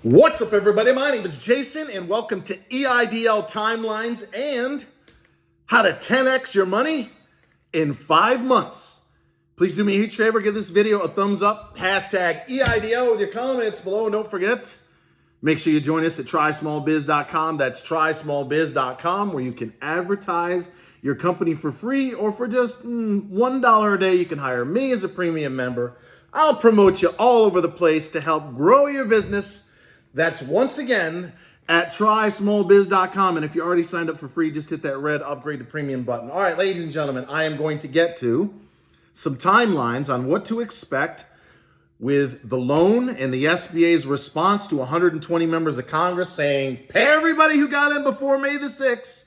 What's up, everybody? My name is Jason, and welcome to EIDL Timelines and how to 10x your money in 5 months. Please do me a huge favor, give this video a thumbs up, hashtag EIDL with your comments below, and don't forget, make sure you join us at trysmallbiz.com. That's trysmallbiz.com, where you can advertise your company for free, or for just $1 a day, you can hire me as a premium member. I'll promote you all over the place to help grow your business. That's once again at trysmallbiz.com. And if you already signed up for free, just hit that red upgrade to premium button. All right, ladies and gentlemen, I am going to get to some timelines on what to expect with the loan and the SBA's response to 120 members of Congress saying, pay everybody who got in before May the 6th,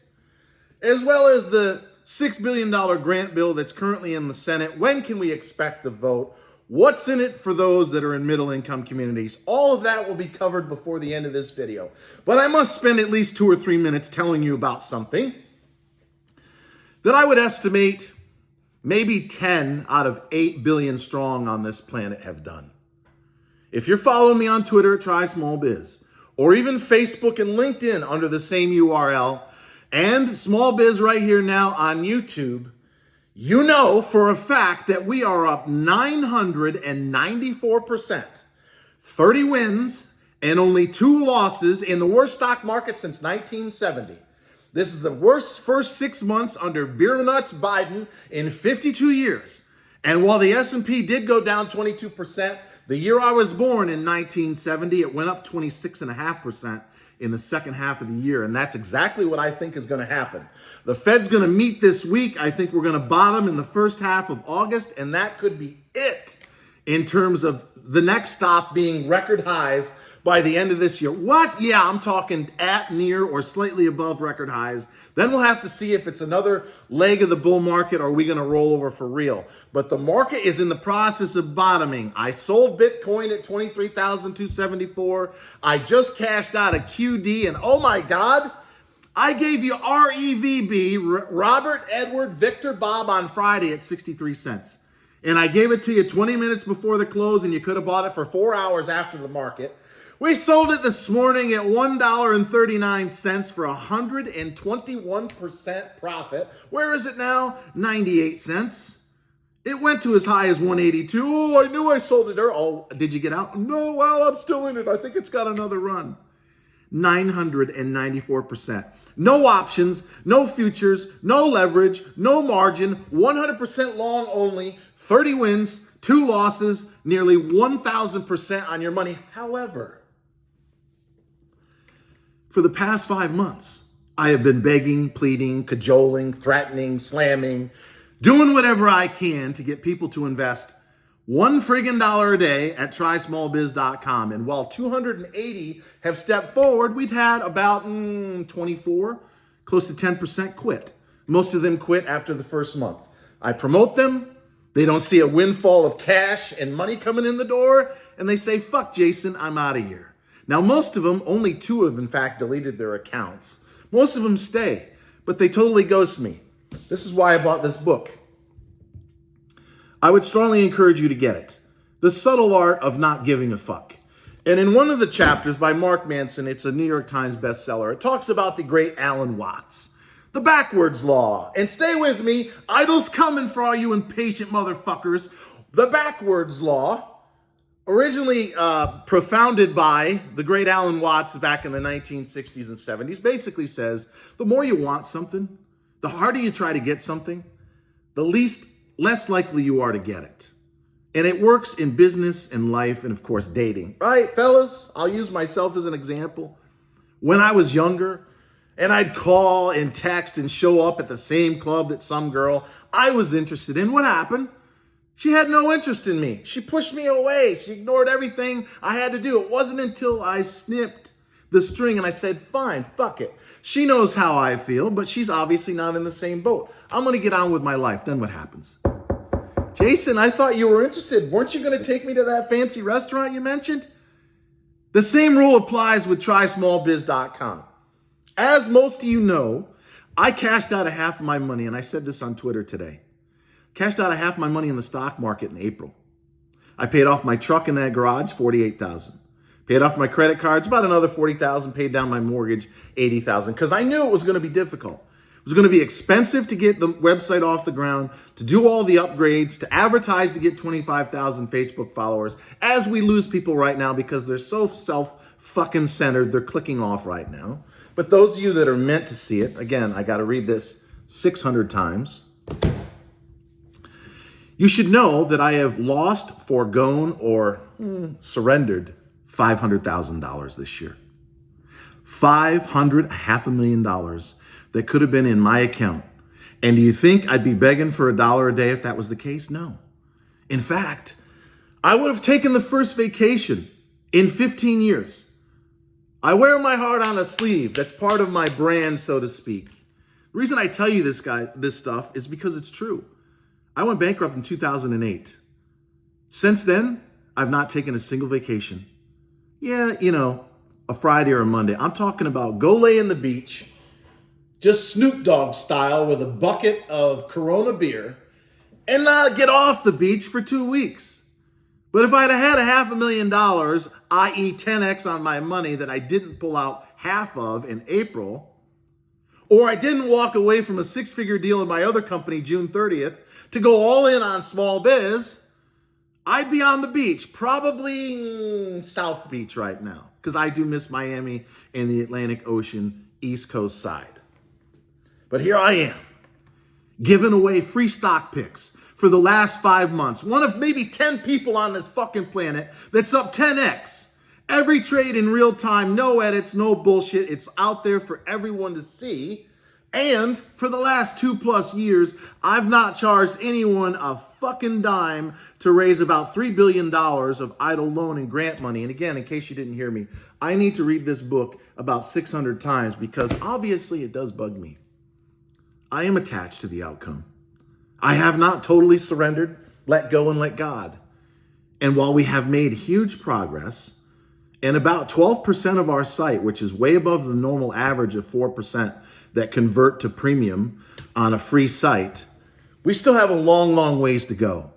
as well as the $6 billion grant bill that's currently in the Senate. When can we expect the vote? What's in it for those that are in middle-income communities? All of that will be covered before the end of this video. But I must spend at least 2 or 3 minutes telling you about something that I would estimate maybe 10 out of 8 billion strong on this planet have done. If you're following me on Twitter at TrySmallBiz, or even Facebook and LinkedIn under the same URL, and Small Biz right here now on YouTube, you know for a fact that we are up 994%, 30 wins and only 2 losses in the worst stock market since 1970. This is the worst first 6 months under Beer Nuts Biden in 52 years. And while the S&P did go down 22%, the year I was born in 1970, it went up 26.5% in the second half of the year. And that's exactly what I think is going to happen. The Fed's going to meet this week. I think we're going to bottom in the first half of August, and that could be it in terms of the next stop being record highs by the end of this year. What? Yeah, I'm talking at, near, or slightly above record highs. Then we'll have to see if it's another leg of the bull market, or are we going to roll over for real. But the market is in the process of bottoming. I sold Bitcoin at 23,274. I just cashed out a QD, and oh my God, I gave you REVB, Robert, Edward, Victor, Bob on Friday at 63 cents. And I gave it to you 20 minutes before the close, and you could have bought it for 4 hours after the market. We sold it this morning at $1.39 for 121% profit. Where is it now? 98 cents. It went to as high as 182. Oh, I knew I sold it there. Oh, did you get out? No, well, I'm still in it. I think it's got another run. 994%. No options, no futures, no leverage, no margin, 100% long only, 30 wins, 2 losses, nearly 1,000% on your money. However, for the past 5 months, I have been begging, pleading, cajoling, threatening, slamming, doing whatever I can to get people to invest $1 friggin' dollar a day at trysmallbiz.com. And while 280 have stepped forward, we've had about 24, close to 10% quit. Most of them quit after the first month. I promote them. They don't see a windfall of cash and money coming in the door, and they say, fuck Jason, I'm out of here. Now, most of them, only 2 have in fact deleted their accounts. Most of them stay, but they totally ghost me. This is why I bought this book. I would strongly encourage you to get it. The Subtle Art of Not Giving a Fuck. And in one of the chapters by Mark Manson, it's a New York Times bestseller, it talks about the great Alan Watts, the backwards law. And stay with me, idle's coming for all you impatient motherfuckers. The backwards law, originally propounded by the great Alan Watts back in the 1960s and 70s, basically says the more you want something, the harder you try to get something, the less likely you are to get it. And it works in business and life and, of course, dating. Right, fellas? I'll use myself as an example. When I was younger and I'd call and text and show up at the same club that some girl I was interested in, what happened? She had no interest in me. She pushed me away. She ignored everything I had to do. It wasn't until I snipped the string and I said, fine, fuck it. She knows how I feel, but she's obviously not in the same boat. I'm going to get on with my life. Then what happens? Jason, I thought you were interested. Weren't you going to take me to that fancy restaurant you mentioned? The same rule applies with trysmallbiz.com. As most of you know, I cashed out a half of my money, and I said this on Twitter today. Cashed out a half my money in the stock market in April. I paid off my truck in that garage, $48,000. Paid off my credit cards, about another $40,000, paid down my mortgage, $80,000, because I knew it was going to be difficult. It was going to be expensive to get the website off the ground, to do all the upgrades, to advertise to get 25,000 Facebook followers, as we lose people right now because they're so fucking centered, they're clicking off right now. But those of you that are meant to see it, again, I got to read this 600 times. You should know that I have lost, foregone, or surrendered $500,000 this year. $500,000 that could have been in my account. And do you think I'd be begging for $1 a day if that was the case? No. In fact, I would have taken the first vacation in 15 years. I wear my heart on a sleeve. That's part of my brand, so to speak. The reason I tell you this stuff is because it's true. I went bankrupt in 2008. Since then, I've not taken a single vacation. Yeah, a Friday or a Monday. I'm talking about go lay in the beach, just Snoop Dogg style with a bucket of Corona beer, and not get off the beach for 2 weeks. But if I'd have had $500,000, i.e. 10x on my money that I didn't pull out half of in April, or I didn't walk away from a 6-figure deal in my other company June 30th to go all in on small biz, I'd be on the beach, probably South Beach right now, because I do miss Miami and the Atlantic Ocean East Coast side. But here I am, giving away free stock picks for the last 5 months. One of maybe 10 people on this fucking planet that's up 10x. Every trade in real time, no edits, no bullshit. It's out there for everyone to see. And for the last 2+ years, I've not charged anyone a fucking dime to raise about $3 billion of EIDL loan and grant money. And again, in case you didn't hear me, I need to read this book about 600 times because obviously it does bug me. I am attached to the outcome. I have not totally surrendered, let go and let God. And while we have made huge progress, and about 12% of our site, which is way above the normal average of 4% that convert to premium on a free site, we still have a long ways to go.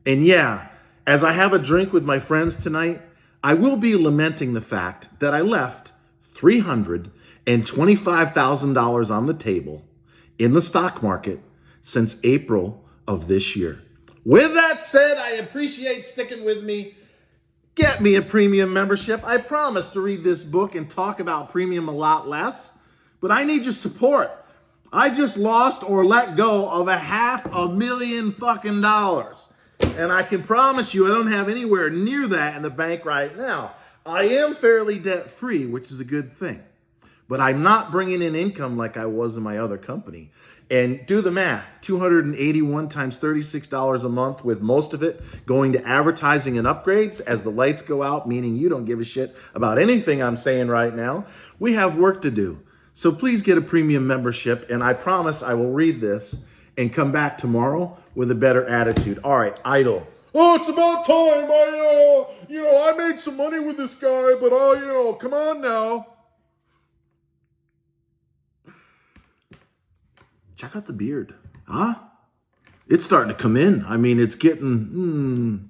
And yeah, as I have a drink with my friends tonight, I will be lamenting the fact that I left $325,000 on the table in the stock market since April of this year. With that said, I appreciate sticking with me. Get me a premium membership. I promise to read this book and talk about premium a lot less, but I need your support. I just lost or let go of $500,000 fucking dollars. And I can promise you I don't have anywhere near that in the bank right now. I am fairly debt free, which is a good thing, but I'm not bringing in income like I was in my other company. And do the math, 281 times $36 a month, with most of it going to advertising and upgrades as the lights go out, meaning you don't give a shit about anything I'm saying right now. We have work to do. So please get a premium membership, and I promise I will read this and come back tomorrow with a better attitude. All right, EIDL. Oh, it's about time. I made some money with this guy, but come on now. Check out the beard, huh? It's starting to come in. I mean, it's getting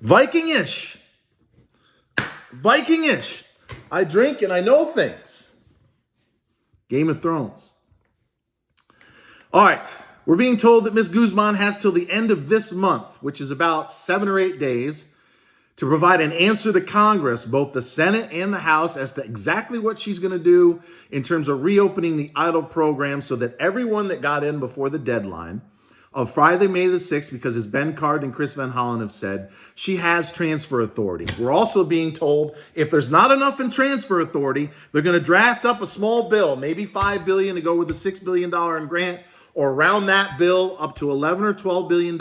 Viking-ish. Viking-ish. I drink and I know things. Game of Thrones. All right, we're being told that Ms. Guzman has till the end of this month, which is about 7 or 8 days, to provide an answer to Congress, both the Senate and the House, as to exactly what she's going to do in terms of reopening the EIDL program so that everyone that got in before the deadline of Friday, May the 6th, because as Ben Card and Chris Van Hollen have said, she has transfer authority. We're also being told if there's not enough in transfer authority, they're going to draft up a small bill, maybe $5 billion to go with the $6 billion in grant, or round that bill up to $11 or $12 billion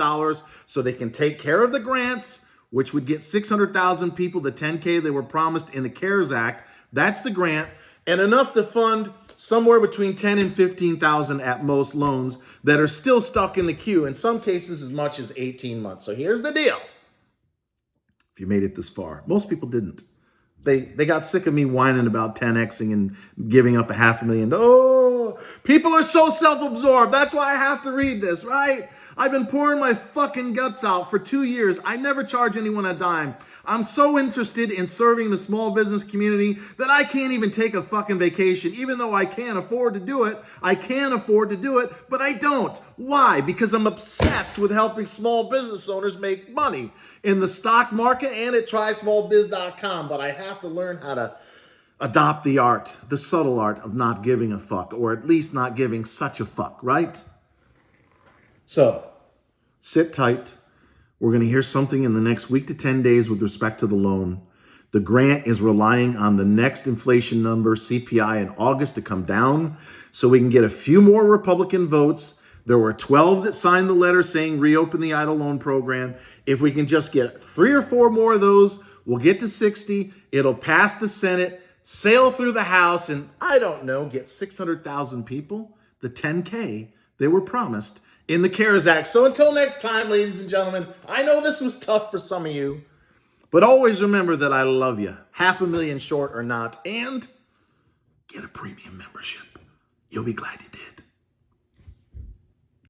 so they can take care of the grants, which would get 600,000 people the 10K they were promised in the CARES Act. That's the grant, and enough to fund somewhere between 10 and 15,000 at most loans that are still stuck in the queue, in some cases as much as 18 months. So here's the deal. If you made it this far, most people didn't. They got sick of me whining about 10xing and giving up $500,000. Oh, people are so self-absorbed. That's why I have to read this, right? I've been pouring my fucking guts out for 2 years. I never charge anyone a dime. I'm so interested in serving the small business community that I can't even take a fucking vacation, even though I can't afford to do it. I can afford to do it, but I don't. Why? Because I'm obsessed with helping small business owners make money in the stock market and at trysmallbiz.com. But I have to learn how to adopt the art, the subtle art of not giving a fuck, or at least not giving such a fuck, right? So, sit tight. We're going to hear something in the next week to 10 days with respect to the loan. The grant is relying on the next inflation number, CPI, in August to come down so we can get a few more Republican votes. There were 12 that signed the letter saying reopen the EIDL loan program. If we can just get 3 or 4 more of those, we'll get to 60. It'll pass the Senate, sail through the House, and I don't know, get 600,000 people, the 10K they were promised in the CARES Act. So until next time, ladies and gentlemen, I know this was tough for some of you, but always remember that I love you, 500,000 short or not, and get a premium membership. You'll be glad you did.